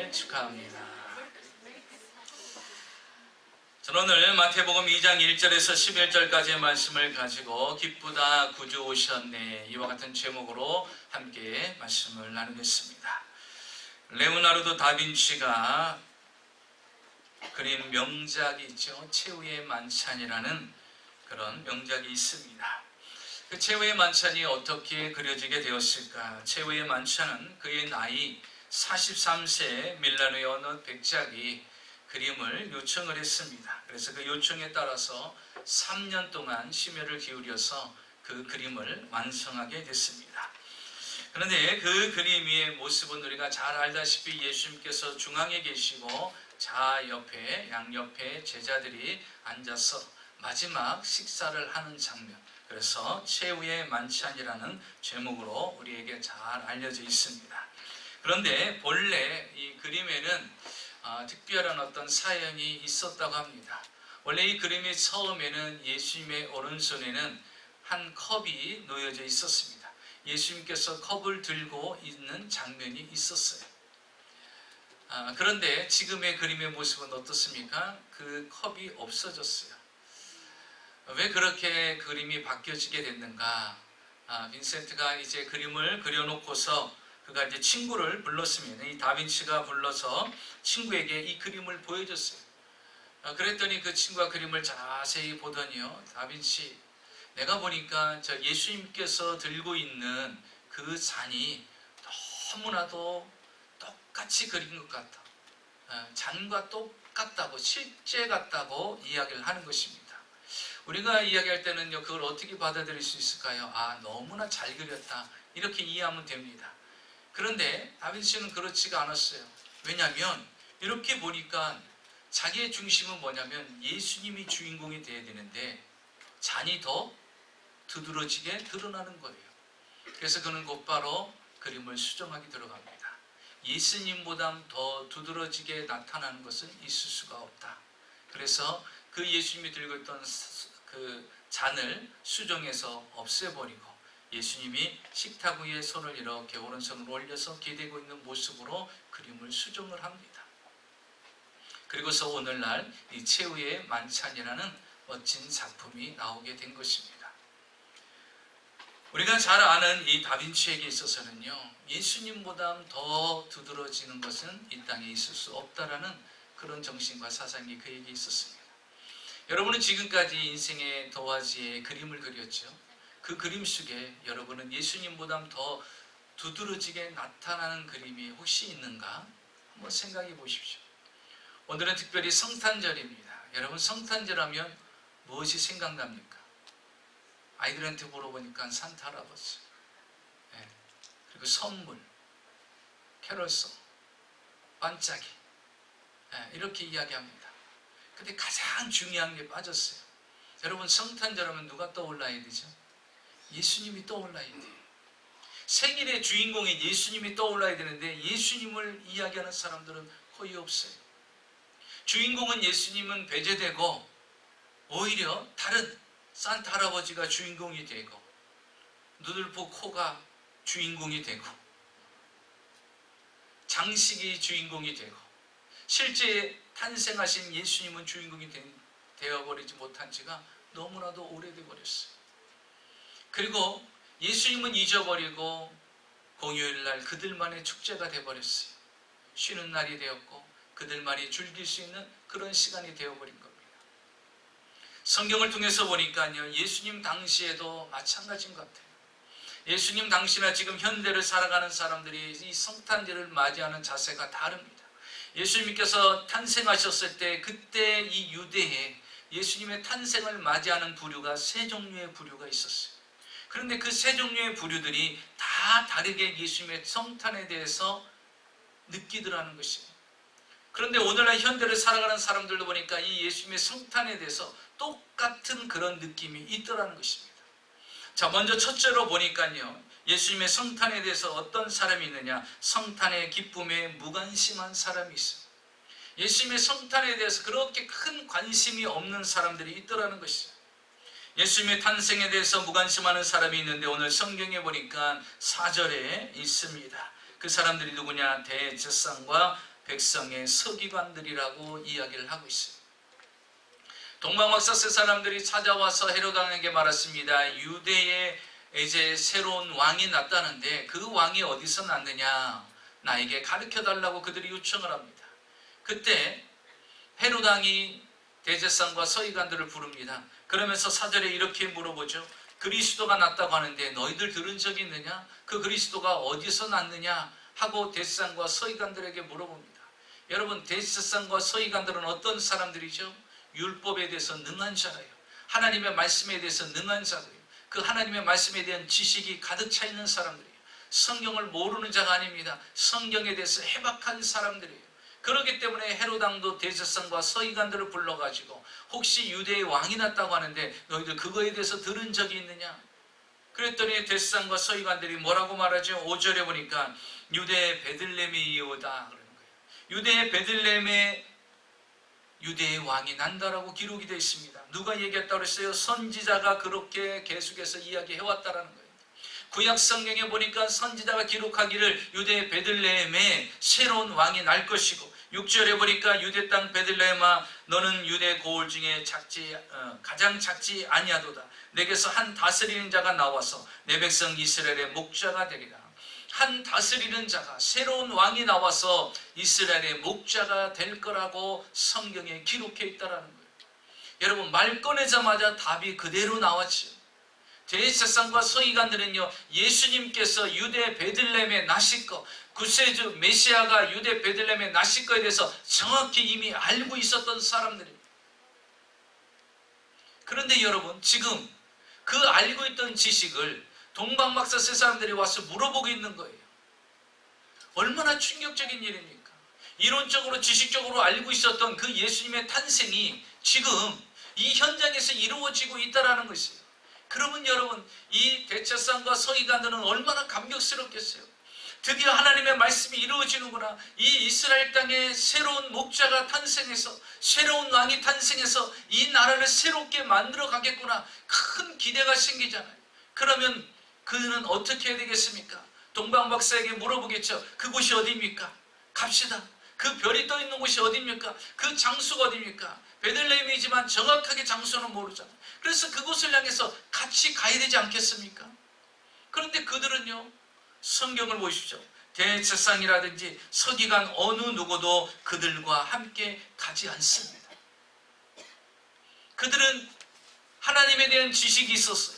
생일 축하합니다. 저는 오늘 마태복음 2장 1절에서 11절까지의 말씀을 가지고 기쁘다 구주 오셨네, 이와 같은 제목으로 함께 말씀을 나누겠습니다. 레오나르도 다빈치가 그린 명작이 있죠. 최후의 만찬이라는 그런 명작이 있습니다. 그 최후의 만찬이 어떻게 그려지게 되었을까? 최후의 만찬은 그의 나이 43세 밀라노의 어느 백작이 그림을 요청을 했습니다. 그래서 그 요청에 따라서 3년 동안 심혈을 기울여서 그 그림을 완성하게 됐습니다. 그런데 그 그림 위의 모습은 우리가 잘 알다시피 예수님께서 중앙에 계시고 양옆에 제자들이 앉아서 마지막 식사를 하는 장면, 그래서 최후의 만찬이라는 제목으로 우리에게 잘 알려져 있습니다. 그런데 본래 이 그림에는 특별한 어떤 사연이 있었다고 합니다. 원래 이 그림의 처음에는 예수님의 오른손에는 한 컵이 놓여져 있었습니다. 예수님께서 컵을 들고 있는 장면이 있었어요. 그런데 지금의 그림의 모습은 어떻습니까? 그 컵이 없어졌어요. 왜 그렇게 그림이 바뀌어지게 됐는가? 빈센트가 이제 그림을 그려놓고서 그가 이제 친구를 불렀습니다. 이 다빈치가 불러서 친구에게 이 그림을 보여줬어요. 그랬더니 그 친구가 그림을 자세히 보더니요, 다빈치, 내가 보니까 저 예수님께서 들고 있는 그 잔이 너무나도 똑같이 그린 것 같다. 잔과 똑같다고, 실제 같다고 이야기를 하는 것입니다. 우리가 이야기할 때는요, 그걸 어떻게 받아들일 수 있을까요? 너무나 잘 그렸다, 이렇게 이해하면 됩니다. 그런데 다빈치는 그렇지가 않았어요. 왜냐하면 이렇게 보니까 자기의 중심은 뭐냐면 예수님이 주인공이 되어야 되는데 잔이 더 두드러지게 드러나는 거예요. 그래서 그는 곧바로 그림을 수정하게 들어갑니다. 예수님보다 더 두드러지게 나타나는 것은 있을 수가 없다. 그래서 그 예수님이 들고 있던 그 잔을 수정해서 없애버리고 예수님이 식탁 위에 손을 이렇게 오른손으로 올려서 기대고 있는 모습으로 그림을 수정을 합니다. 그리고서 오늘날 이 최후의 만찬이라는 멋진 작품이 나오게 된 것입니다. 우리가 잘 아는 이 다빈치에게 있어서는요, 예수님보다 더 두드러지는 것은 이 땅에 있을 수 없다라는 그런 정신과 사상이 그에게 있었습니다. 여러분은 지금까지 인생의 도화지에 그림을 그렸죠. 그 그림 속에 여러분은 예수님보다 더 두드러지게 나타나는 그림이 혹시 있는가? 한번 생각해 보십시오. 오늘은 특별히 성탄절입니다. 여러분, 성탄절하면 무엇이 생각납니까? 아이들한테 물어보니까 산타 할아버지, 그리고 선물, 캐롤송, 반짝이, 이렇게 이야기합니다. 근데 가장 중요한 게 빠졌어요. 여러분, 성탄절하면 누가 떠올라야 되죠? 예수님이 떠올라야 돼요. 생일의 주인공인 예수님이 떠올라야 되는데 예수님을 이야기하는 사람들은 거의 없어요. 주인공은 예수님은 배제되고 오히려 다른 산타 할아버지가 주인공이 되고 누들포 코가 주인공이 되고 장식이 주인공이 되고 실제 탄생하신 예수님은 주인공이 되어버리지 못한 지가 너무나도 오래돼 버렸어요. 그리고 예수님은 잊어버리고 공휴일날 그들만의 축제가 되어버렸어요. 쉬는 날이 되었고 그들만이 즐길 수 있는 그런 시간이 되어버린 겁니다. 성경을 통해서 보니까요, 예수님 당시에도 마찬가지인 것 같아요. 예수님 당시나 지금 현대를 살아가는 사람들이 이 성탄절을 맞이하는 자세가 다릅니다. 예수님께서 탄생하셨을 때 그때 이 유대에 예수님의 탄생을 맞이하는 부류가 세 종류의 부류가 있었어요. 그런데 그 세 종류의 부류들이 다 다르게 예수님의 성탄에 대해서 느끼더라는 것이에요. 그런데 오늘날 현대를 살아가는 사람들도 보니까 이 예수님의 성탄에 대해서 똑같은 그런 느낌이 있더라는 것입니다. 자, 먼저 첫째로 보니까요, 예수님의 성탄에 대해서 어떤 사람이 있느냐? 성탄의 기쁨에 무관심한 사람이 있어요. 예수님의 성탄에 대해서 그렇게 큰 관심이 없는 사람들이 있더라는 것이죠. 예수님의 탄생에 대해서 무관심하는 사람이 있는데 오늘 성경에 보니까 4절에 있습니다. 그 사람들이 누구냐? 대제사장과 백성의 서기관들이라고 이야기를 하고 있어요. 동방박사 세 사람들이 찾아와서 헤로당에게 말했습니다. 유대에 이제 새로운 왕이 났다는데 그 왕이 어디서 났느냐, 나에게 가르쳐달라고 그들이 요청을 합니다. 그때 헤로당이 대제사장과 서기관들을 부릅니다. 그러면서 4절에 이렇게 물어보죠. 그리스도가 났다고 하는데 너희들 들은 적이 있느냐? 그 그리스도가 어디서 났느냐? 하고 대제사장과 서기관들에게 물어봅니다. 여러분, 대제사장과 서기관들은 어떤 사람들이죠? 율법에 대해서 능한 자라요. 하나님의 말씀에 대해서 능한 자들이에요. 그 하나님의 말씀에 대한 지식이 가득 차 있는 사람들이에요. 성경을 모르는 자가 아닙니다. 성경에 대해서 해박한 사람들이에요. 그렇기 때문에 헤로당도 대제사장과 서기관들을 불러가지고 혹시 유대의 왕이 났다고 하는데 너희들 그거에 대해서 들은 적이 있느냐? 그랬더니 대제사장과 서기관들이 뭐라고 말하죠? 5절에 보니까 유대의 베들레헴이오다 그러는 거예요. 유대의 베들레헴에 유대의 왕이 난다라고 기록이 되어 있습니다. 누가 얘기했다고 그랬어요? 선지자가 그렇게 계속해서 이야기해왔다라는 거예요. 구약 성경에 보니까 선지자가 기록하기를 유대의 베들레헴에 새로운 왕이 날 것이고, 6절에 보니까 유대 땅 베들레헴아 너는 유대 고을 중에 가장 작지 아니하도다. 내게서 한 다스리는 자가 나와서 내 백성 이스라엘의 목자가 되리라. 한 다스리는 자가, 새로운 왕이 나와서 이스라엘의 목자가 될 거라고 성경에 기록해 있다라는 거예요. 여러분, 말 꺼내자마자 답이 그대로 나왔죠. 대제사장과 서기관들은요, 예수님께서 유대 베들레헴에 나실 것, 구세주 메시아가 유대 베들레헴에 나실 것에 대해서 정확히 이미 알고 있었던 사람들입니다. 그런데 여러분, 지금 그 알고 있던 지식을 동방박사 세 사람들이 와서 물어보고 있는 거예요. 얼마나 충격적인 일입니까? 이론적으로 지식적으로 알고 있었던 그 예수님의 탄생이 지금 이 현장에서 이루어지고 있다는 것이에요. 그러면 여러분, 이 대제사장과 서기관들은 얼마나 감격스럽겠어요. 드디어 하나님의 말씀이 이루어지는구나. 이 이스라엘 땅에 새로운 목자가 탄생해서, 새로운 왕이 탄생해서 이 나라를 새롭게 만들어 가겠구나. 큰 기대가 생기잖아요. 그러면 그는 어떻게 해야 되겠습니까? 동방박사에게 물어보겠죠. 그곳이 어디입니까? 갑시다. 그 별이 떠 있는 곳이 어디입니까? 그 장소가 어디입니까? 베들레헴이지만 정확하게 장소는 모르잖아요. 그래서 그곳을 향해서 같이 가야 되지 않겠습니까? 그런데 그들은요, 성경을 보십시오. 대제사장이라든지 서기관 어느 누구도 그들과 함께 가지 않습니다. 그들은 하나님에 대한 지식이 있었어요.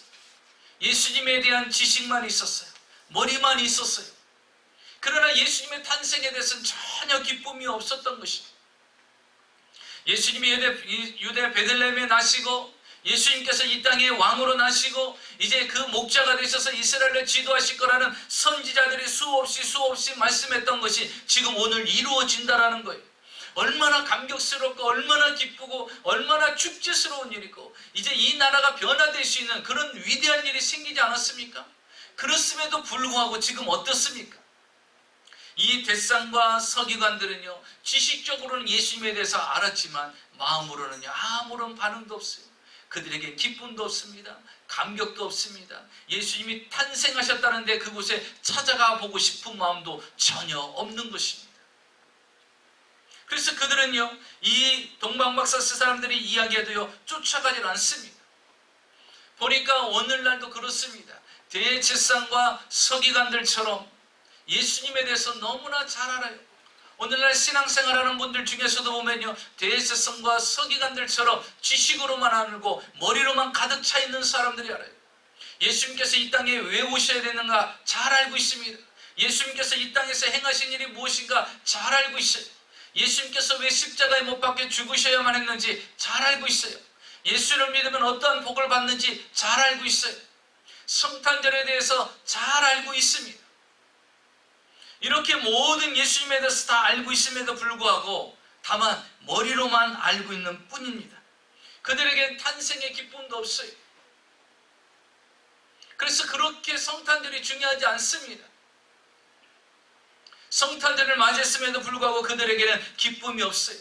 예수님에 대한 지식만 있었어요. 머리만 있었어요. 그러나 예수님의 탄생에 대해서는 전혀 기쁨이 없었던 것입니다. 예수님이 유대 베들레헴에 나시고 예수님께서 이 땅에 왕으로 나시고 이제 그 목자가 되셔서 이스라엘을 지도하실 거라는 선지자들이 수없이 말씀했던 것이 지금 오늘 이루어진다라는 거예요. 얼마나 감격스럽고 얼마나 기쁘고 얼마나 축제스러운 일이고, 이제 이 나라가 변화될 수 있는 그런 위대한 일이 생기지 않았습니까? 그렇음에도 불구하고 지금 어떻습니까? 이 대제사장과 서기관들은요, 지식적으로는 예수님에 대해서 알았지만 마음으로는요, 아무런 반응도 없어요. 그들에게 기쁨도 없습니다. 감격도 없습니다. 예수님이 탄생하셨다는데 그곳에 찾아가 보고 싶은 마음도 전혀 없는 것입니다. 그래서 그들은요, 이 동방박사 세 사람들이 이야기해도요, 쫓아가질 않습니다. 보니까 오늘날도 그렇습니다. 대제사장과 서기관들처럼 예수님에 대해서 너무나 잘 알아요. 오늘날 신앙생활하는 분들 중에서도 보면요, 대제사장과 서기관들처럼 지식으로만 알고 머리로만 가득 차 있는 사람들이 알아요. 예수님께서 이 땅에 왜 오셔야 되는가 잘 알고 있습니다. 예수님께서 이 땅에서 행하신 일이 무엇인가 잘 알고 있어요. 예수님께서 왜 십자가에 못 박혀 죽으셔야만 했는지 잘 알고 있어요. 예수를 믿으면 어떠한 복을 받는지 잘 알고 있어요. 성탄절에 대해서 잘 알고 있습니다. 이렇게 모든 예수님에 대해서 다 알고 있음에도 불구하고 다만 머리로만 알고 있는 뿐입니다. 그들에겐 탄생의 기쁨도 없어요. 그래서 그렇게 성탄절이 중요하지 않습니다. 성탄절을 맞이했음에도 불구하고 그들에게는 기쁨이 없어요.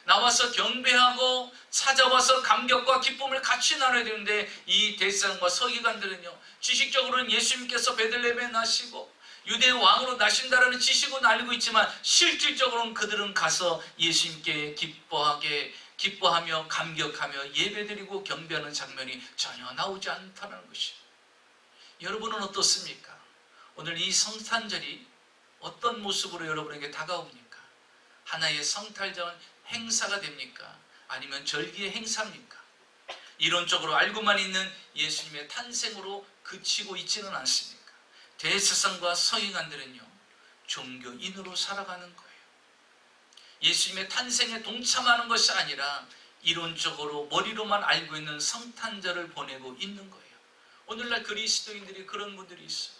나와서 경배하고 찾아와서 감격과 기쁨을 같이 나눠야 되는데 이 대제사장과 서기관들은요, 지식적으로는 예수님께서 베들레헴에 나시고 유대의 왕으로 나신다라는 지식은 알고 있지만 실질적으로는 그들은 가서 예수님께 기뻐하며 감격하며 예배드리고 경배하는 장면이 전혀 나오지 않다는 것이에요. 여러분은 어떻습니까? 오늘 이 성탄절이 어떤 모습으로 여러분에게 다가옵니까? 하나의 성탄절 행사가 됩니까? 아니면 절기의 행사입니까? 이론적으로 알고만 있는 예수님의 탄생으로 그치고 있지는 않습니까? 대제사장과 서기관들은요, 종교인으로 살아가는 거예요. 예수님의 탄생에 동참하는 것이 아니라 이론적으로 머리로만 알고 있는 성탄절을 보내고 있는 거예요. 오늘날 그리스도인들이 그런 분들이 있어요.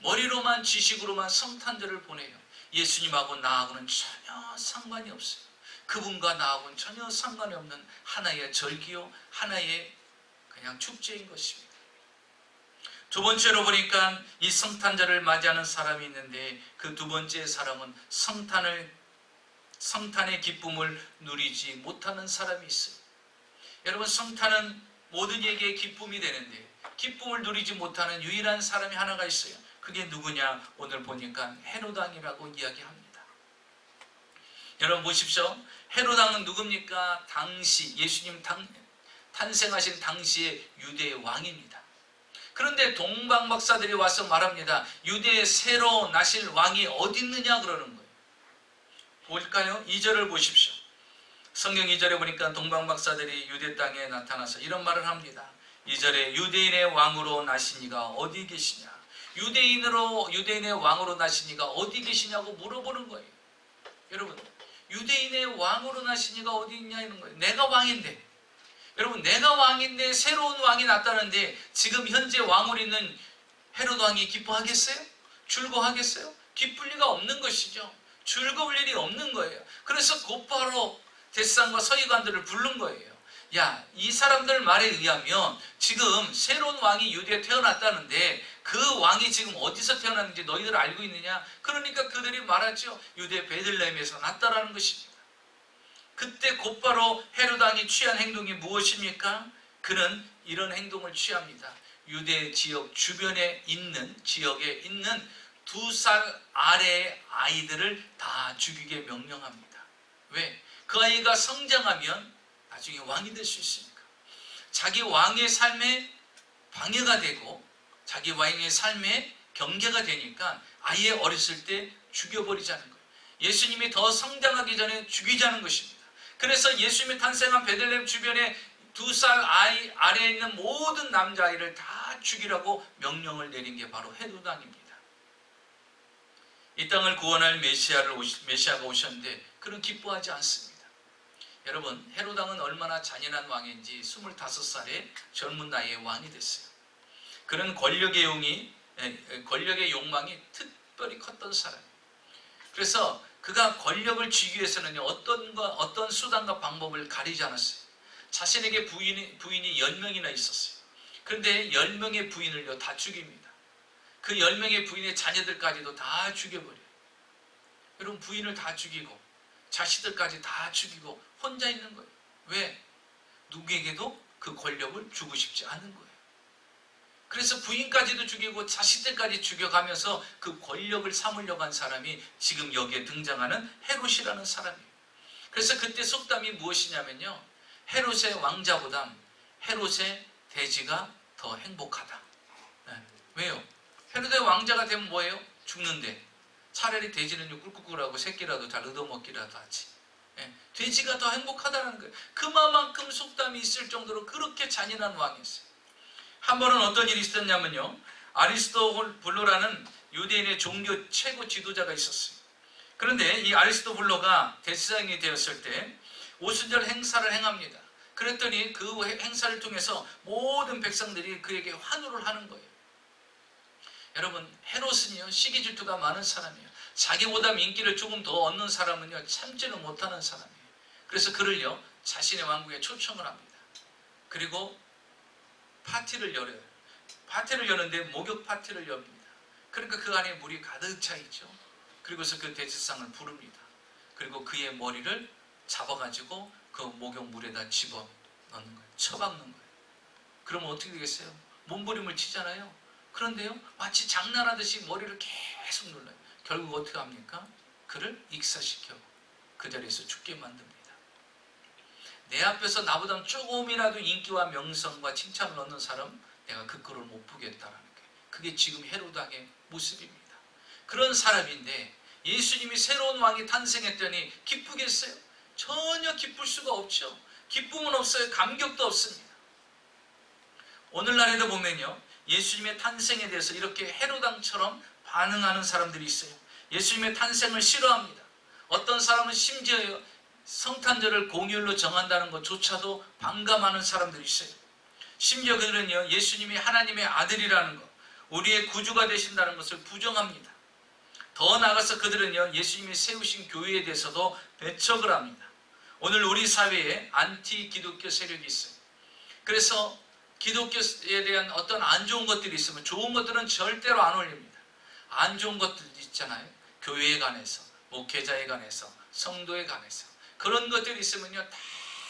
머리로만 지식으로만 성탄절을 보내요. 예수님하고 나하고는 전혀 상관이 없어요. 그분과 나하고는 전혀 상관이 없는 하나의 절기요, 하나의 그냥 축제인 것입니다. 두 번째로 보니까 이 성탄절을 맞이하는 사람이 있는데 그 두 번째 사람은 성탄의 기쁨을 누리지 못하는 사람이 있어요. 여러분, 성탄은 모든 이에게 기쁨이 되는데 기쁨을 누리지 못하는 유일한 사람이 하나가 있어요. 그게 누구냐? 오늘 보니까 헤롯 왕이라고 이야기합니다. 여러분 보십시오. 헤롯 왕은 누굽니까? 당시 예수님 탄생하신 당시의 유대의 왕입니다. 그런데 동방박사들이 와서 말합니다. 유대의 새로 나실 왕이 어디 있느냐 그러는 거예요. 볼까요? 2절을 보십시오. 성경 2절에 보니까 동방박사들이 유대 땅에 나타나서 이런 말을 합니다. 2절에 유대인의 왕으로 나신 이가 어디 계시냐? 유대인의 왕으로 나신 이가 어디 계시냐고 물어보는 거예요. 여러분, 유대인의 왕으로 나신 이가 어디 있냐는 거예요. 내가 왕인데, 여러분, 내가 왕인데 새로운 왕이 났다는데 지금 현재 왕으로 있는 헤롯 왕이 기뻐하겠어요? 즐거워하겠어요? 기쁠 리가 없는 것이죠. 즐거울 일이 없는 거예요. 그래서 곧바로 대제사장과 서기관들을 부른 거예요. 야, 이 사람들 말에 의하면 지금 새로운 왕이 유대에 태어났다는데 그 왕이 지금 어디서 태어났는지 너희들 알고 있느냐? 그러니까 그들이 말하죠. 유대 베들레헴에서 났다라는 것입니다. 그때 곧바로 헤롯 왕이 취한 행동이 무엇입니까? 그는 이런 행동을 취합니다. 유대 지역 주변에 있는 지역에 있는 2살 아래의 아이들을 다 죽이게 명령합니다. 왜? 그 아이가 성장하면 나중에 왕이 될 수 있으니까. 자기 왕의 삶에 방해가 되고 자기 왕의 삶에 경계가 되니까 아예 어렸을 때 죽여버리자는 거예요. 예수님이 더 성장하기 전에 죽이자는 것입니다. 그래서 예수님이 탄생한 베들레헴 주변에 2살 아이 아래에 있는 모든 남자아이를 다 죽이라고 명령을 내린 게 바로 헤롯 왕입니다. 이 땅을 구원할 메시아가 오셨는데 그는 기뻐하지 않습니다. 여러분, 헤롯 왕은 얼마나 잔인한 왕인지 25살에 젊은 나이에 왕이 됐어요. 그는 권력의 욕망이 특별히 컸던 사람이에요. 그래서 그가 권력을 쥐기 위해서는 어떤 수단과 방법을 가리지 않았어요. 자신에게 부인이 10명이나 있었어요. 그런데 10명의 부인을요 다 죽입니다. 그 10명의 부인의 자녀들까지도 다 죽여버려요. 여러분, 부인을 다 죽이고 자식들까지 다 죽이고 혼자 있는 거예요. 왜? 누구에게도 그 권력을 주고 싶지 않은 거예요. 그래서 부인까지도 죽이고 자식들까지 죽여가면서 그 권력을 삼으려고 한 사람이 지금 여기에 등장하는 헤롯이라는 사람이에요. 그래서 그때 속담이 무엇이냐면요, 헤롯의 왕자보다 헤롯의 돼지가 더 행복하다. 네. 왜요? 헤롯의 왕자가 되면 뭐예요? 죽는데 차라리 돼지는 꿀꿀꿀하고 새끼라도 잘 얻어먹기라도 하지. 네. 돼지가 더 행복하다는 거예요. 그만큼 속담이 있을 정도로 그렇게 잔인한 왕이었어요. 한 번은 어떤 일이 있었냐면요, 아리스토블로라는 유대인의 종교 최고 지도자가 있었어요. 그런데 이 아리스토블로가 대제사장이 되었을 때 오순절 행사를 행합니다. 그랬더니 그 행사를 통해서 모든 백성들이 그에게 환호를 하는 거예요. 여러분, 헤롯은요 시기 질투가 많은 사람이에요. 자기보다 인기를 조금 더 얻는 사람은요 참지를 못하는 사람이에요. 그래서 그를요 자신의 왕국에 초청을 합니다. 그리고 파티를 열어요. 파티를 여는데 목욕 파티를 엽니다. 그러니까 그 안에 물이 가득 차 있죠. 그리고서 그 대제사장을 부릅니다. 그리고 그의 머리를 잡아가지고 그 목욕물에다 집어 넣는 거예요. 쳐박는 거예요. 그러면 어떻게 되겠어요? 몸부림을 치잖아요. 그런데요, 마치 장난하듯이 머리를 계속 눌러요. 결국 어떻게 합니까? 그를 익사시켜 그 자리에서 죽게 만듭니다. 내 앞에서 나보다 조금이라도 인기와 명성과 칭찬을 얻는 사람, 내가 그 꼴을 못 보겠다라는 게, 그게 지금 헤로드 왕의 모습입니다. 그런 사람인데 예수님이 새로운 왕이 탄생했더니 기쁘겠어요? 전혀 기쁠 수가 없죠. 기쁨은 없어요. 감격도 없습니다. 오늘날에도 보면요, 예수님의 탄생에 대해서 이렇게 헤로드 왕처럼 반응하는 사람들이 있어요. 예수님의 탄생을 싫어합니다. 어떤 사람은 심지어 성탄절을 공휴일로 정한다는 것조차도 반감하는 사람들이 있어요. 심지어 그들은요, 예수님이 하나님의 아들이라는 것, 우리의 구주가 되신다는 것을 부정합니다. 더 나아가서 그들은요, 예수님이 세우신 교회에 대해서도 배척을 합니다. 오늘 우리 사회에 안티 기독교 세력이 있어요. 그래서 기독교에 대한 어떤 안 좋은 것들이 있으면 좋은 것들은 절대로 안 올립니다. 안 좋은 것들 있잖아요. 교회에 관해서, 목회자에 관해서, 성도에 관해서 그런 것들이 있으면요, 다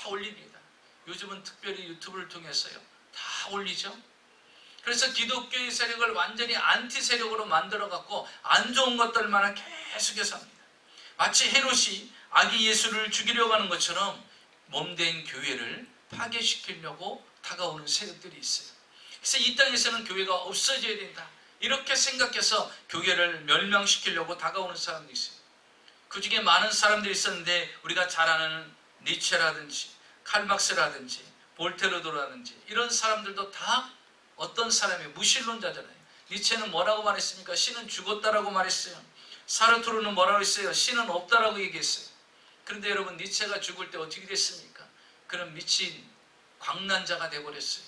올립니다. 요즘은 특별히 유튜브를 통해서요, 다 올리죠. 그래서 기독교의 세력을 완전히 안티 세력으로 만들어갖고 안 좋은 것들만 계속해서 합니다. 마치 헤롯이 아기 예수를 죽이려고 하는 것처럼 몸된 교회를 파괴시키려고 다가오는 세력들이 있어요. 그래서 이 땅에서는 교회가 없어져야 된다, 이렇게 생각해서 교회를 멸망시키려고 다가오는 사람들이 있어요. 그 중에 많은 사람들이 있었는데 우리가 잘 아는 니체라든지 칼막스라든지 볼테르도라든지 이런 사람들도 다 어떤 사람이 무신론자잖아요. 니체는 뭐라고 말했습니까? 신은 죽었다라고 말했어요. 사르투르는 뭐라고 했어요? 신은 없다라고 얘기했어요. 그런데 여러분, 니체가 죽을 때 어떻게 됐습니까? 그런 미친 광난자가 되어버렸어요.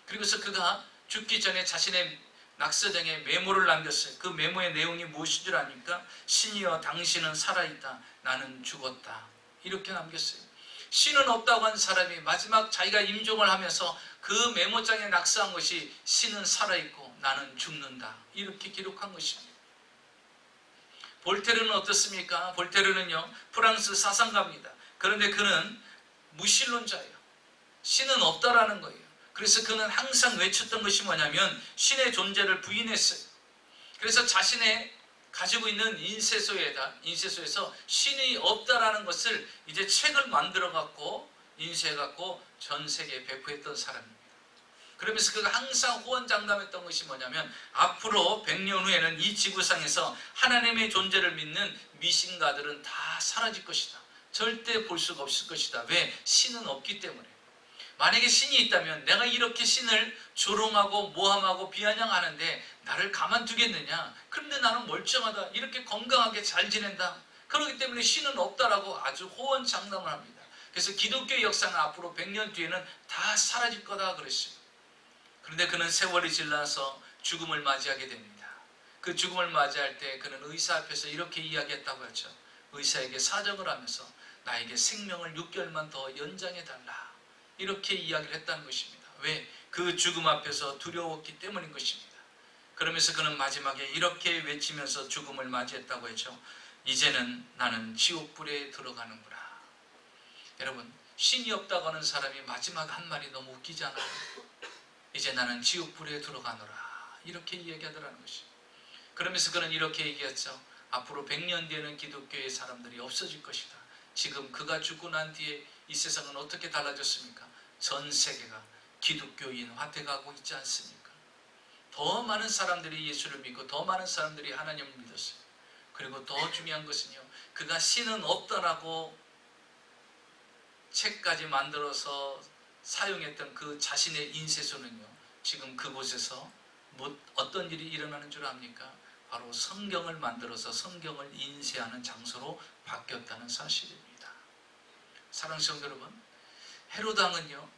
그리고서 그가 죽기 전에 자신의 낙서장에 메모를 남겼어요. 그 메모의 내용이 무엇인 줄 아닙니까? 신이여 당신은 살아있다, 나는 죽었다, 이렇게 남겼어요. 신은 없다고 한 사람이 마지막 자기가 임종을 하면서 그 메모장에 낙서한 것이 신은 살아있고 나는 죽는다, 이렇게 기록한 것입니다. 볼테르는 어떻습니까? 볼테르는요, 프랑스 사상가입니다. 그런데 그는 무신론자예요. 신은 없다라는 거예요. 그래서 그는 항상 외쳤던 것이 뭐냐면 신의 존재를 부인했어요. 그래서 자신의 가지고 있는 인쇄소에서 신이 없다라는 것을 이제 책을 만들어 갖고 인쇄해 갖고 전 세계에 배포했던 사람입니다. 그러면서 그가 항상 호언장담했던 것이 뭐냐면 앞으로 100년 후에는 이 지구상에서 하나님의 존재를 믿는 미신가들은 다 사라질 것이다. 절대 볼 수가 없을 것이다. 왜? 신은 없기 때문에. 만약에 신이 있다면 내가 이렇게 신을 조롱하고 모함하고 비아냥하는데 나를 가만두겠느냐? 그런데 나는 멀쩡하다, 이렇게 건강하게 잘 지낸다, 그렇기 때문에 신은 없다라고 아주 호언장담을 합니다. 그래서 기독교의 역사는 앞으로 100년 뒤에는 다 사라질 거다 그랬어요. 그런데 그는 세월이 지나서 죽음을 맞이하게 됩니다. 그 죽음을 맞이할 때 그는 의사 앞에서 이렇게 이야기했다고 하죠. 의사에게 사정을 하면서 나에게 생명을 6개월만 더 연장해달라, 이렇게 이야기를 했다는 것입니다. 왜? 그 죽음 앞에서 두려웠기 때문인 것입니다. 그러면서 그는 마지막에 이렇게 외치면서 죽음을 맞이했다고 했죠. 이제는 나는 지옥불에 들어가는구나. 여러분, 신이 없다고 하는 사람이 마지막 한 말이 너무 웃기지 않아요? 이제 나는 지옥불에 들어가노라, 이렇게 이야기하더라는 것입니다. 그러면서 그는 이렇게 얘기했죠. 앞으로 100년 뒤에는 기독교의 사람들이 없어질 것이다. 지금 그가 죽고 난 뒤에 이 세상은 어떻게 달라졌습니까? 전 세계가 기독교인화 돼가고 있지 않습니까? 더 많은 사람들이 예수를 믿고 더 많은 사람들이 하나님을 믿었어요. 그리고 더 중요한 것은요, 그가 신은 없다라고 책까지 만들어서 사용했던 그 자신의 인쇄소는요, 지금 그곳에서 어떤 일이 일어나는 줄 압니까? 바로 성경을 만들어서 성경을 인쇄하는 장소로 바뀌었다는 사실입니다. 사랑하는 성도 여러분, 헤로드 왕은요,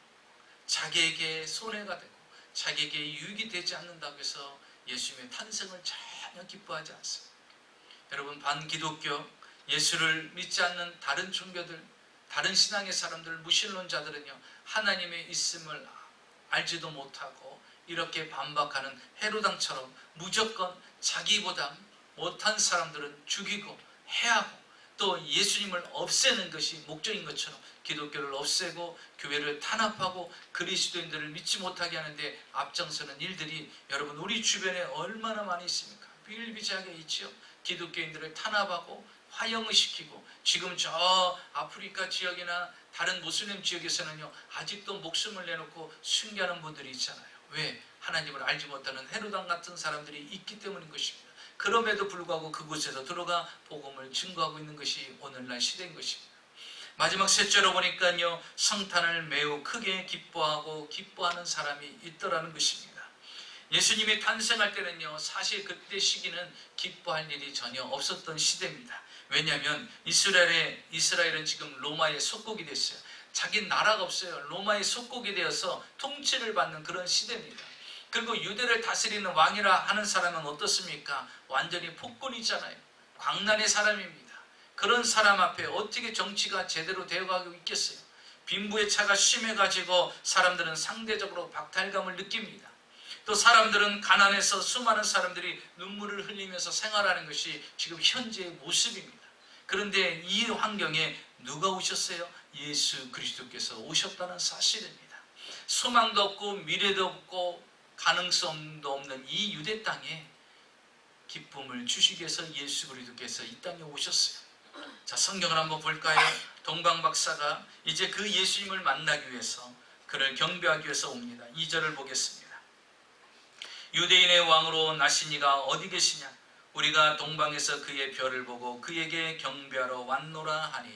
자기에게 손해가 되고 자기에게 유익이 되지 않는다고 해서 예수님의 탄생을 전혀 기뻐하지 않습니다. 여러분, 반기독교, 예수를 믿지 않는 다른 종교들, 다른 신앙의 사람들, 무신론자들은요, 하나님의 있음을 알지도 못하고 이렇게 반박하는 헤로드 왕처럼 무조건 자기보다 못한 사람들은 죽이고 해하고 또 예수님을 없애는 것이 목적인 것처럼 기독교를 없애고 교회를 탄압하고 그리스도인들을 믿지 못하게 하는데 앞장서는 일들이 여러분 우리 주변에 얼마나 많이 있습니까? 비일비재하게 있죠. 기독교인들을 탄압하고 화형을 시키고 지금 저 아프리카 지역이나 다른 무슬림 지역에서는요 아직도 목숨을 내놓고 순교하는 분들이 있잖아요. 왜? 하나님을 알지 못하는 헤로당 같은 사람들이 있기 때문인 것입니다. 그럼에도 불구하고 그곳에서 들어가 복음을 증거하고 있는 것이 오늘날 시대인 것입니다. 마지막 셋째로 보니까요 성탄을 매우 크게 기뻐하고 기뻐하는 사람이 있더라는 것입니다. 예수님이 탄생할 때는요 사실 그때 시기는 기뻐할 일이 전혀 없었던 시대입니다. 왜냐하면 이스라엘은 지금 로마의 속국이 됐어요. 자기 나라가 없어요. 로마의 속국이 되어서 통치를 받는 그런 시대입니다. 그리고 유대를 다스리는 왕이라 하는 사람은 어떻습니까? 완전히 폭군이잖아요. 광란의 사람입니다. 그런 사람 앞에 어떻게 정치가 제대로 되어가고 있겠어요? 빈부의 차가 심해가지고 사람들은 상대적으로 박탈감을 느낍니다. 또 사람들은 가난해서 수많은 사람들이 눈물을 흘리면서 생활하는 것이 지금 현재의 모습입니다. 그런데 이 환경에 누가 오셨어요? 예수 그리스도께서 오셨다는 사실입니다. 소망도 없고 미래도 없고 가능성도 없는 이 유대 땅에 기쁨을 주시기 위해서 예수 그리스도께서 이 땅에 오셨어요. 자, 성경을 한번 볼까요? 동방박사가 이제 그 예수님을 만나기 위해서 그를 경배하기 위해서 옵니다. 2절을 보겠습니다. 유대인의 왕으로 나신 이가 어디 계시냐? 우리가 동방에서 그의 별을 보고 그에게 경배하러 왔노라 하니.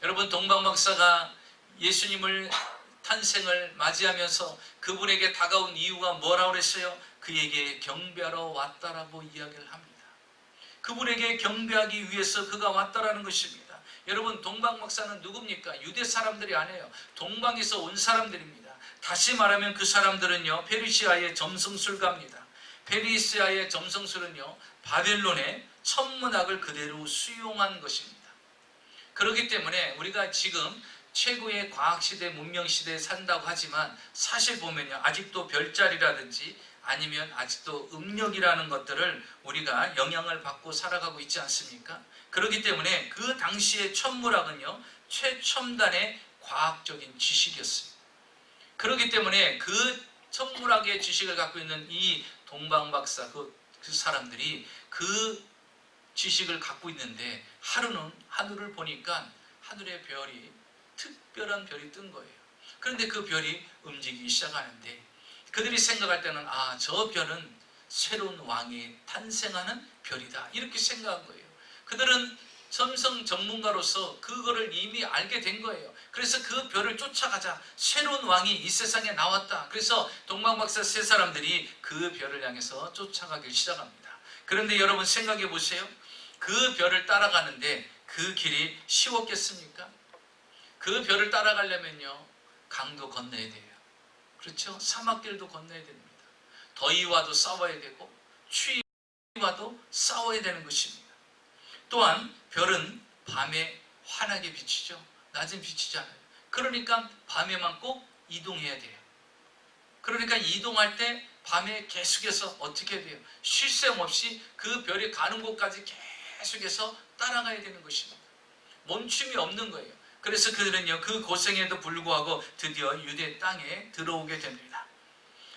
여러분 동방박사가 예수님을 탄생을 맞이하면서 그분에게 다가온 이유가 뭐라고 그랬어요? 그에게 경배하러 왔다라고 이야기를 합니다. 그분에게 경배하기 위해서 그가 왔다라는 것입니다. 여러분 동방박사는 누굽니까? 유대 사람들이 아니에요. 동방에서 온 사람들입니다. 다시 말하면 그 사람들은요 페르시아의 점성술가입니다. 페르시아의 점성술은요 바벨론의 천문학을 그대로 수용한 것입니다. 그렇기 때문에 우리가 지금 최고의 과학시대, 문명시대에 산다고 하지만 사실 보면요 아직도 별자리라든지 아니면 아직도 음력이라는 것들을 우리가 영향을 받고 살아가고 있지 않습니까? 그렇기 때문에 그 당시의 천문학은요 최첨단의 과학적인 지식이었습니다. 그렇기 때문에 그 천문학의 지식을 갖고 있는 이 동방박사 그 사람들이 그 지식을 갖고 있는데 하루는 하늘을 보니까 하늘의 별이 특별한 별이 뜬 거예요. 그런데 그 별이 움직이기 시작하는데 그들이 생각할 때는 저 별은 새로운 왕이 탄생하는 별이다 이렇게 생각한 거예요. 그들은 점성 전문가로서 그거를 이미 알게 된 거예요. 그래서 그 별을 쫓아가자. 새로운 왕이 이 세상에 나왔다. 그래서 동방박사 세 사람들이 그 별을 향해서 쫓아가기 시작합니다. 그런데 여러분 생각해 보세요. 그 별을 따라가는데 그 길이 쉬웠겠습니까? 그 별을 따라가려면요 강도 건너야 돼요. 그렇죠? 사막길도 건너야 됩니다. 더위와도 싸워야 되고 추위와도 싸워야 되는 것입니다. 또한 별은 밤에 환하게 비치죠. 낮은 비치지 않아요. 그러니까 밤에만 꼭 이동해야 돼요. 그러니까 이동할 때 밤에 계속해서 어떻게 해야 돼요? 쉴 새 없이 그 별이 가는 곳까지 계속해서 따라가야 되는 것입니다. 멈춤이 없는 거예요. 그래서 그들은요 그 고생에도 불구하고 드디어 유대 땅에 들어오게 됩니다.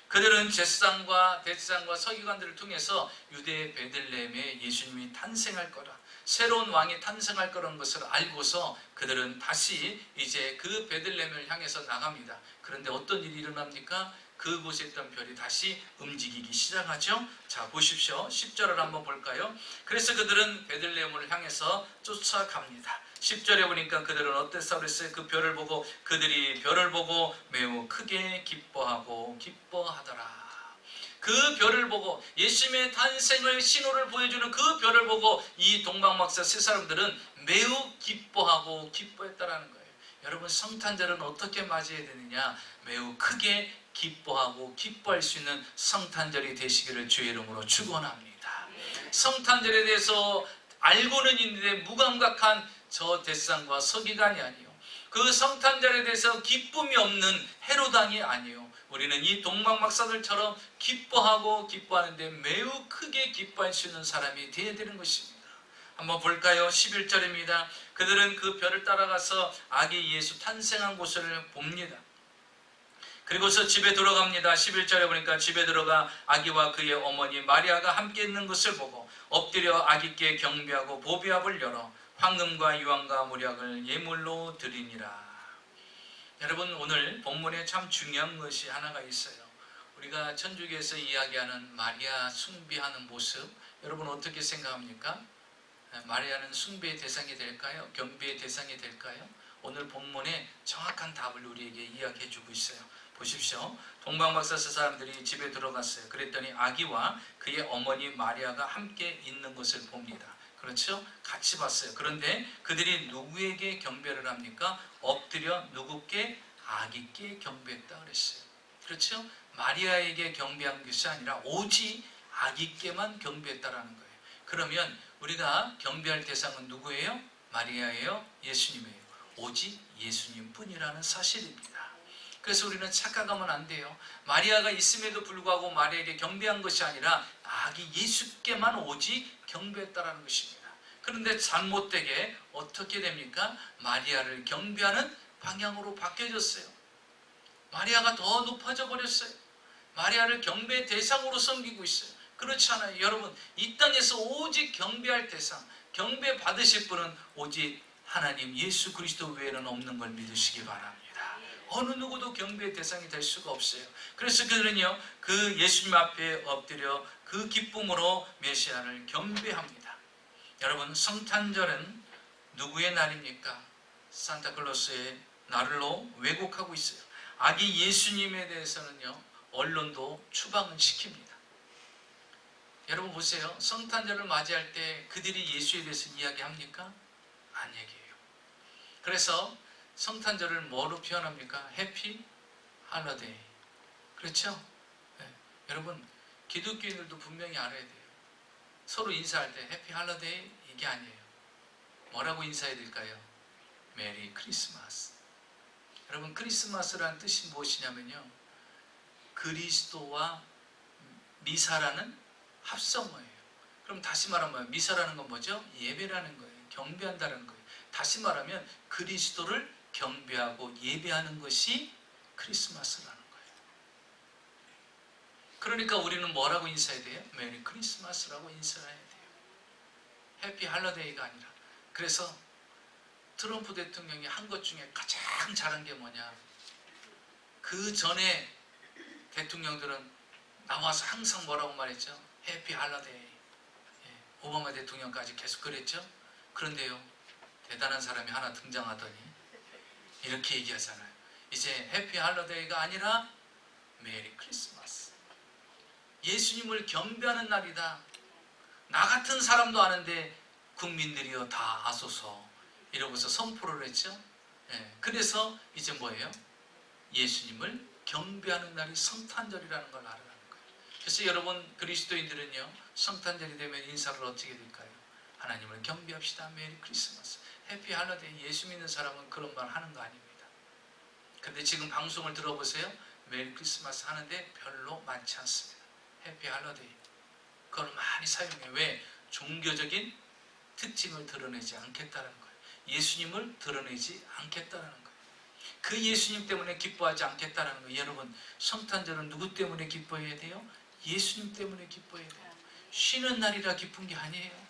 그들은 제사장과 대제사장과 서기관들을 통해서 유대 베들레헴에 예수님이 탄생할 거라, 새로운 왕이 탄생할 거라는 것을 알고서 그들은 다시 이제 그 베들레헴을 향해서 나갑니다. 그런데 어떤 일이 일어납니까? 그곳에 있던 별이 다시 움직이기 시작하죠. 자 보십시오. 10절을 한번 볼까요? 그래서 그들은 베들레헴을 향해서 쫓아갑니다. 10절에 보니까 그들은 어땠어 그랬어요? 그 별을 보고 그들이 별을 보고 매우 크게 기뻐하고 기뻐하더라. 그 별을 보고 예수님의 탄생을 신호를 보여주는 그 별을 보고 이 동방박사 세 사람들은 매우 기뻐하고 기뻐했다라는 거예요. 여러분 성탄절은 어떻게 맞이해야 되느냐? 매우 크게 기뻐하고 기뻐할 수 있는 성탄절이 되시기를 주의 이름으로 축원합니다. 성탄절에 대해서 알고는 있는데 무감각한 저 대상과 서기관이 아니요, 그 성탄절에 대해서 기쁨이 없는 헤로당이 아니요, 우리는 이 동방박사들처럼 기뻐하고 기뻐하는데 매우 크게 기뻐할 수 있는 사람이 되어야 되는 것입니다. 한번 볼까요? 11절입니다. 그들은 그 별을 따라가서 아기 예수 탄생한 곳을 봅니다. 그리고서 집에 들어갑니다. 11절에 보니까 집에 들어가 아기와 그의 어머니 마리아가 함께 있는 것을 보고 엎드려 아기께 경배하고 보배압을 열어 황금과 유황과 몰약을 예물로 드리니라. 여러분, 오늘 본문에 참 중요한 것이 하나가 있어요. 우리가 천주교에서 이야기하는 마리아 숭배하는 모습, 여러분 어떻게 생각합니까? 마리아는 숭배의 대상이 될까요? 경배의 대상이 될까요? 오늘 본문에 정확한 답을 우리에게 이야기해 주고 있어요. 보십시오. 동방박사서 사람들이 집에 들어갔어요. 그랬더니 아기와 그의 어머니 마리아가 함께 있는 것을 봅니다. 그렇죠? 같이 봤어요. 그런데 그들이 누구에게 경배를 합니까? 엎드려 누구께? 아기께 경배했다 그랬어요. 그렇죠? 마리아에게 경배한 것이 아니라 오직 아기께만 경배했다라는 거예요. 그러면 우리가 경배할 대상은 누구예요? 마리아예요? 예수님이에요? 오직 예수님 뿐이라는 사실입니다. 그래서 우리는 착각하면 안 돼요. 마리아가 있음에도 불구하고 마리아에게 경배한 것이 아니라 아기 예수께만 오직 경배했다라는 것입니다. 그런데 잘못되게 어떻게 됩니까? 마리아를 경배하는 방향으로 바뀌어졌어요. 마리아가 더 높아져 버렸어요. 마리아를 경배의 대상으로 섬기고 있어요. 그렇지 않아요. 여러분, 이 땅에서 오직 경배할 대상, 경배 받으실 분은 오직 하나님 예수 그리스도 외에는 없는 걸 믿으시기 바랍니다. 어느 누구도 경배의 대상이 될 수가 없어요. 그래서 그들은요, 그 예수님 앞에 엎드려 그 기쁨으로 메시아를 경배합니다. 여러분, 성탄절은 누구의 날입니까? 산타클로스의 날로 왜곡하고 있어요. 아기 예수님에 대해서는요, 언론도 추방을 시킵니다. 여러분 보세요. 성탄절을 맞이할 때 그들이 예수에 대해서 이야기합니까? 안 얘기해요. 그래서 성탄절을 뭐로 표현합니까? 해피 할러데이. 그렇죠? 네. 여러분, 기독교인들도 분명히 알아야 돼요. 서로 인사할 때 해피 할러데이 이게 아니에요. 뭐라고 인사해야 될까요? 메리 크리스마스. 여러분, 크리스마스라는 뜻이 무엇이냐면요, 그리스도와 미사라는 합성어예요. 그럼 다시 말하면 미사라는 건 뭐죠? 예배라는 거예요. 경배한다는 거예요. 다시 말하면 그리스도를 경배하고 예배하는 것이 크리스마스라는 거예요. 그러니까 우리는 뭐라고 인사해야 돼요? 메리 크리스마스라고 인사해야 돼요. 해피 할러데이가 아니라. 그래서 트럼프 대통령이 한 것 중에 가장 잘한 게 뭐냐? 그 전에 대통령들은 나와서 항상 뭐라고 말했죠? 해피 할러데이. 오바마 대통령까지 계속 그랬죠? 그런데요, 대단한 사람이 하나 등장하더니 이렇게 얘기하잖아요. 이제 해피 할러데이가 아니라 메리 크리스마스. 예수님을 경배하는 날이다. 나 같은 사람도 아는데 국민들이여 다 아소서. 이러고서 선포를 했죠. 그래서 이제 뭐예요? 예수님을 경배하는 날이 성탄절이라는 걸 알아라는 거예요. 그래서 여러분, 그리스도인들은요, 성탄절이 되면 인사를 어떻게 될까요? 하나님을 경배합시다. 메리 크리스마스. 해피 할러데이. 예수 믿는 사람은 그런 말 하는 거 아닙니다. 근데 지금 방송을 들어보세요. 메리 크리스마스 하는데 별로 많지 않습니다. 해피 할러데이. 그걸 많이 사용해요. 왜? 종교적인 특징을 드러내지 않겠다는 거예요. 예수님을 드러내지 않겠다는 거예요. 그 예수님 때문에 기뻐하지 않겠다는 거예요. 여러분, 성탄절은 누구 때문에 기뻐해야 돼요? 예수님 때문에 기뻐해야 돼요. 쉬는 날이라 기쁜 게 아니에요.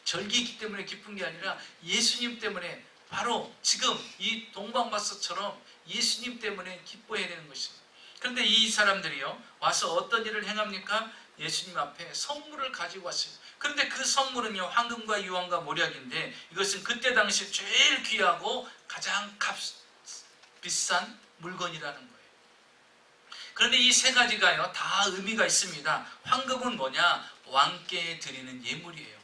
절기이기 때문에 기쁜 게 아니라 예수님 때문에, 바로 지금 이 동방박사처럼 예수님 때문에 기뻐해야 되는 것입니다. 그런데 이 사람들이요, 와서 어떤 일을 행합니까? 예수님 앞에 선물을 가지고 왔어요. 그런데 그 선물은요, 황금과 유황과 몰약인데, 이것은 그때 당시 제일 귀하고 가장 비싼 물건이라는 거예요. 그런데 이 세 가지가요, 다 의미가 있습니다. 황금은 뭐냐? 왕께 드리는 예물이에요.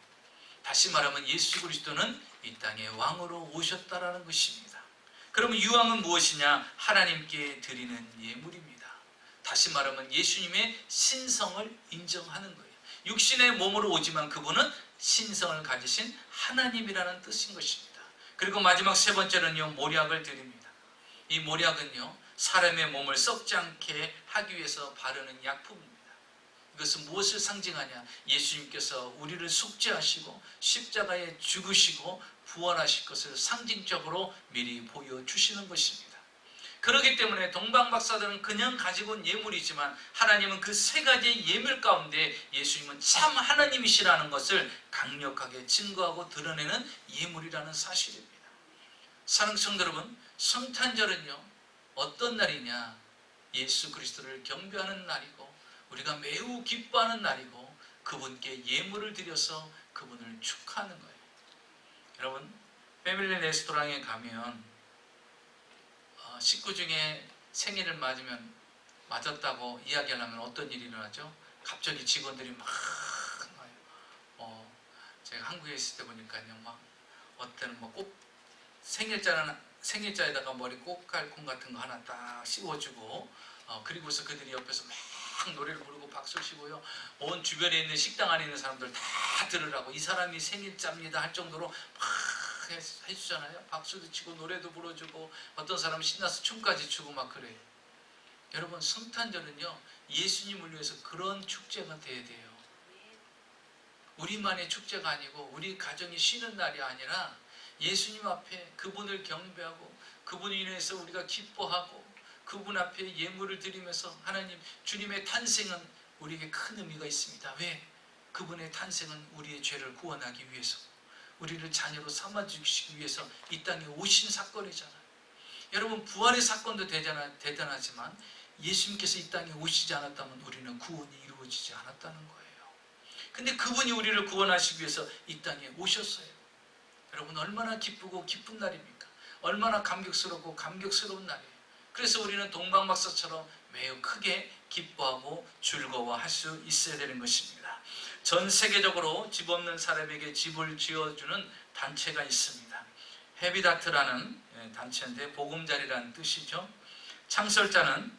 다시 말하면 예수 그리스도는 이 땅에 왕으로 오셨다라는 것입니다. 그러면 유황은 무엇이냐? 하나님께 드리는 예물입니다. 다시 말하면 예수님의 신성을 인정하는 거예요. 육신의 몸으로 오지만 그분은 신성을 가지신 하나님이라는 뜻인 것입니다. 그리고 마지막 세 번째는요, 몰약을 드립니다. 이 몰약은요, 사람의 몸을 썩지 않게 하기 위해서 바르는 약품입니다. 이것은 무엇을 상징하냐? 예수님께서 우리를 속죄하시고 십자가에 죽으시고 부활하실 것을 상징적으로 미리 보여주시는 것입니다. 그렇기 때문에 동방박사들은 그냥 가지고 온 예물이지만 하나님은 그 세 가지의 예물 가운데 예수님은 참 하나님이시라는 것을 강력하게 증거하고 드러내는 예물이라는 사실입니다. 사랑하는 성도 여러분, 성탄절은요 어떤 날이냐? 예수 그리스도를 경배하는 날이고 우리가 매우 기뻐하는 날이고 그분께 예물을 드려서 그분을 축하하는 거예요. 여러분, 패밀리 레스토랑에 가면 식구 중에 생일을 맞았다고 이야기하려면 어떤 일이 일어나죠? 갑자기 직원들이 막 나와요. 제가 한국에 있을 때 보니까요, 막 어때는 꼭 생일자에다가 머리 꽃갈콘 같은 거 하나 딱 씌워주고 그리고서 그들이 옆에서 막 노래를 부르고 박수를 치고요. 온 주변에 있는 식당 안에 있는 사람들 다 들으라고 이 사람이 생일자입니다 할 정도로 막 해주잖아요. 박수도 치고 노래도 불러주고 어떤 사람은 신나서 춤까지 추고 막 그래요. 여러분, 성탄절은요 예수님을 위해서 그런 축제가 돼야 돼요. 우리만의 축제가 아니고 우리 가정이 쉬는 날이 아니라 예수님 앞에 그분을 경배하고 그분을 인해서 우리가 기뻐하고 그분 앞에 예물을 드리면서 하나님, 주님의 탄생은 우리에게 큰 의미가 있습니다. 왜? 그분의 탄생은 우리의 죄를 구원하기 위해서, 우리를 자녀로 삼아주시기 위해서 이 땅에 오신 사건이잖아요. 여러분, 부활의 사건도 대단하지만 예수님께서 이 땅에 오시지 않았다면 우리는 구원이 이루어지지 않았다는 거예요. 근데 그분이 우리를 구원하시기 위해서 이 땅에 오셨어요. 여러분, 얼마나 기쁘고 기쁜 날입니까? 얼마나 감격스럽고 감격스러운 날이에요. 그래서 우리는 동방박사처럼 매우 크게 기뻐하고 즐거워할 수 있어야 되는 것입니다. 전 세계적으로 집 없는 사람에게 집을 지어주는 단체가 있습니다. 헤비다트라는 단체인데 보금자리라는 뜻이죠. 창설자는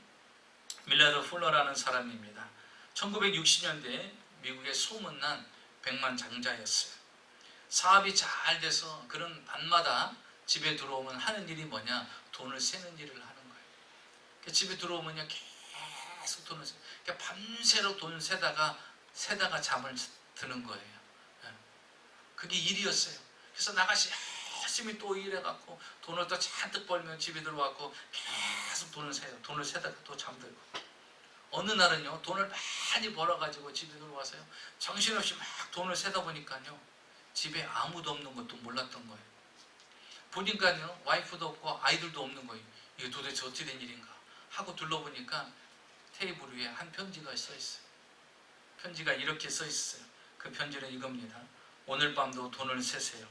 밀라드 풀러라는 사람입니다. 1960년대에 미국의 소문난 백만장자였어요. 사업이 잘 돼서 그런 밤마다 집에 들어오면 하는 일이 뭐냐? 돈을 세는 일을 하는 거예요. 집에 들어오면요 계속 돈을 세. 밤새로 돈 세다가 잠을 드는 거예요. 그게 일이었어요. 그래서 나가시 열심히 또 일해갖고 돈을 또 잔뜩 벌면 집에 들어와갖고 계속 돈을 세요. 돈을 세다가 또 잠들고. 어느 날은요 돈을 많이 벌어가지고 집에 들어와서요 정신없이 막 돈을 세다 보니까요 집에 아무도 없는 것도 몰랐던 거예요. 보니까요 와이프도 없고 아이들도 없는 거예요. 이게 도대체 어떻게 된 일인가 하고 둘러보니까 테이블 위에 한 편지가 써 있어요. 편지가 이렇게 써 있어요. 그 편지는 이겁니다. 오늘 밤도 돈을 세세요.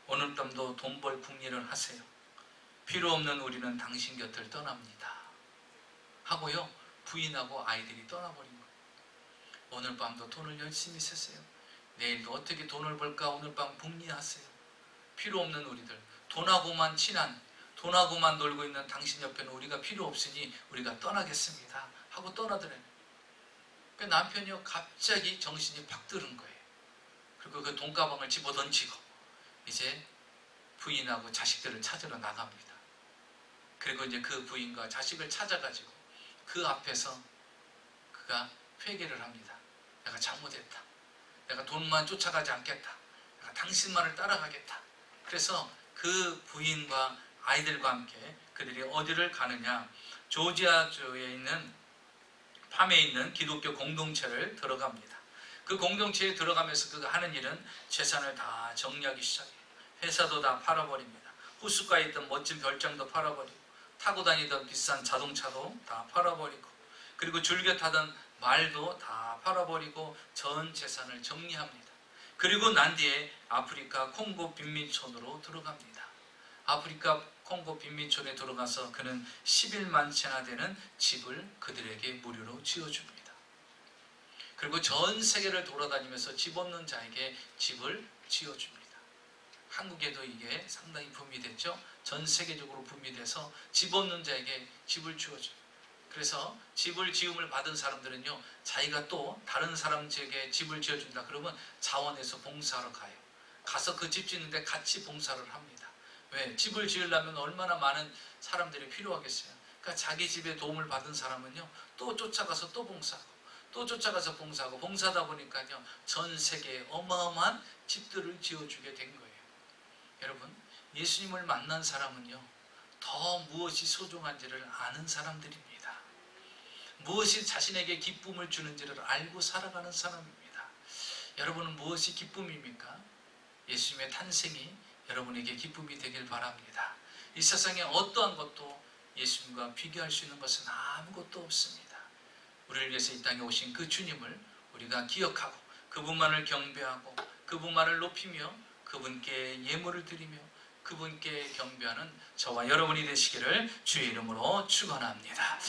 오늘 밤도 돈 벌 궁리를 하세요. 필요 없는 우리는 당신 곁을 떠납니다. 하고요 부인하고 아이들이 떠나버린 거예요. 오늘 밤도 돈을 열심히 세세요. 내일도 어떻게 돈을 벌까 오늘 밤 궁리하세요. 필요 없는 우리들, 돈하고만 친한, 돈하고만 놀고 있는 당신 옆에는 우리가 필요 없으니 우리가 떠나겠습니다 하고 떠나더래요. 그 남편이요 갑자기 정신이 팍 들은 거예요. 그리고 그 돈가방을 집어던지고 이제 부인하고 자식들을 찾으러 나갑니다. 그리고 이제 그 부인과 자식을 찾아가지고 그 앞에서 그가 회개를 합니다. 내가 잘못했다. 내가 돈만 쫓아가지 않겠다. 내가 당신만을 따라가겠다. 그래서 그 부인과 아이들과 함께 그들이 어디를 가느냐, 조지아주에 있는 팜에 있는 기독교 공동체를 들어갑니다. 그 공동체에 들어가면서 그가 하는 일은 재산을 다 정리하기 시작해요. 회사도 다 팔아버립니다. 호숫가에 있던 멋진 별장도 팔아버리고 타고 다니던 비싼 자동차도 다 팔아버리고 그리고 즐겨 타던 말도 다 팔아버리고 전 재산을 정리합니다. 그리고 난 뒤에 아프리카 콩고 빈민촌으로 들어갑니다. 아프리카 콩고 빈민촌에 들어가서 그는 11만 채나 되는 집을 그들에게 무료로 지어줍니다. 그리고 전 세계를 돌아다니면서 집 없는 자에게 집을 지어줍니다. 한국에도 이게 상당히 붐이 됐죠. 전 세계적으로 붐이 돼서 집 없는 자에게 집을 지어줘요. 그래서 집을 지음을 받은 사람들은요 자기가 또 다른 사람에게 집을 지어준다 그러면 자원에서 봉사하러 가요. 가서 그 집 짓는데 같이 봉사를 합니다. 왜? 집을 지으려면 얼마나 많은 사람들이 필요하겠어요. 그러니까 자기 집에 도움을 받은 사람은요 또 쫓아가서 또 봉사하고 또 쫓아가서 봉사하고 봉사하다 보니까요 전 세계에 어마어마한 집들을 지어주게 된 거예요. 여러분, 예수님을 만난 사람은요 더 무엇이 소중한지를 아는 사람들입니다. 무엇이 자신에게 기쁨을 주는지를 알고 살아가는 사람입니다. 여러분은 무엇이 기쁨입니까? 예수님의 탄생이 여러분에게 기쁨이 되길 바랍니다. 이 세상에 어떠한 것도 예수님과 비교할 수 있는 것은 아무것도 없습니다. 우리를 위해서 이 땅에 오신 그 주님을 우리가 기억하고 그분만을 경배하고 그분만을 높이며 그분께 예물을 드리며 그분께 경배하는 저와 여러분이 되시기를 주의 이름으로 축원합니다.